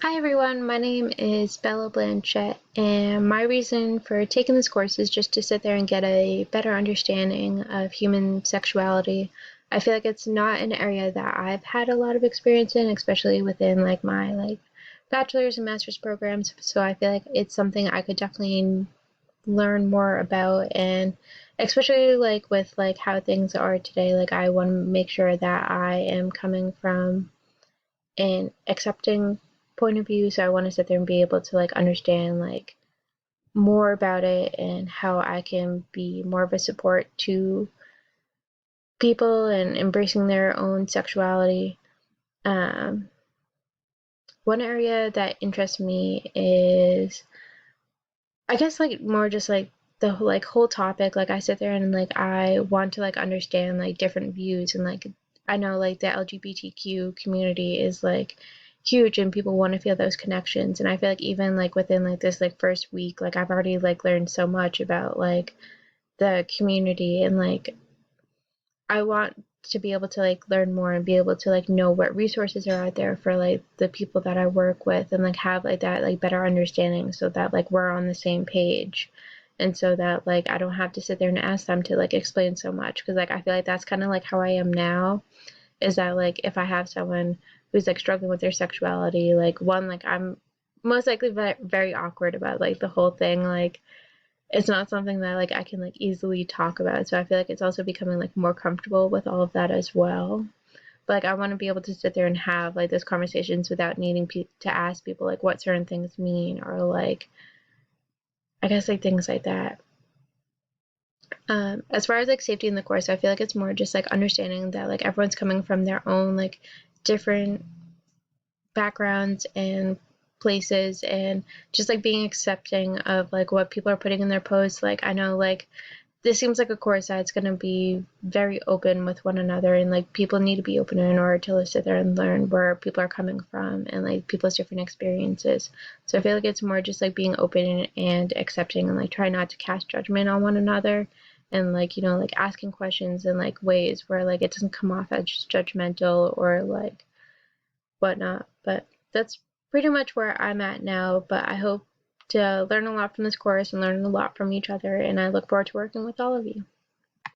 Hi everyone, my name is Bella Blanchette, and my reason for taking this course is just to sit there and get a better understanding of human sexuality. I feel like it's not an area that I've had a lot of experience in, especially within my bachelor's and master's programs. So I feel like it's something I could definitely learn more about, and especially with how things are today, I want to make sure that I am coming from and accepting point of view. So I want to sit there and be able to understand more about it and how I can be more of a support to people and embracing their own sexuality. Um, One area that interests me is, I guess, more just the whole topic. I sit there and I want to understand different views, and I know the LGBTQ community is huge, and people want to feel those connections. And I feel like even within this first week, I've already learned so much about the community, and I want to be able to learn more and be able to know what resources are out there for the people that I work with, and have that better understanding, so that we're on the same page, and so that I don't have to sit there and ask them to explain so much, because I feel like that's kind of how I am now, is that if I have someone who's struggling with their sexuality, one, I'm most likely very awkward about the whole thing. It's not something that I can easily talk about. So I feel like it's also becoming more comfortable with all of that as well. But I want to be able to sit there and have those conversations without needing to ask people what certain things mean, or I guess things like that. As far as safety in the course, I feel like it's more just understanding that everyone's coming from their own different backgrounds and places, and just being accepting of what people are putting in their posts. I know this seems like a course that's going to be very open with one another, and people need to be open in order to sit there and learn where people are coming from, and people's different experiences. So I feel like it's more just being open and accepting, and try not to cast judgment on one another, and asking questions in ways where it doesn't come off as judgmental or whatnot. But that's pretty much where I'm at now. But I hope to learn a lot from this course and learn a lot from each other, and I look forward to working with all of you.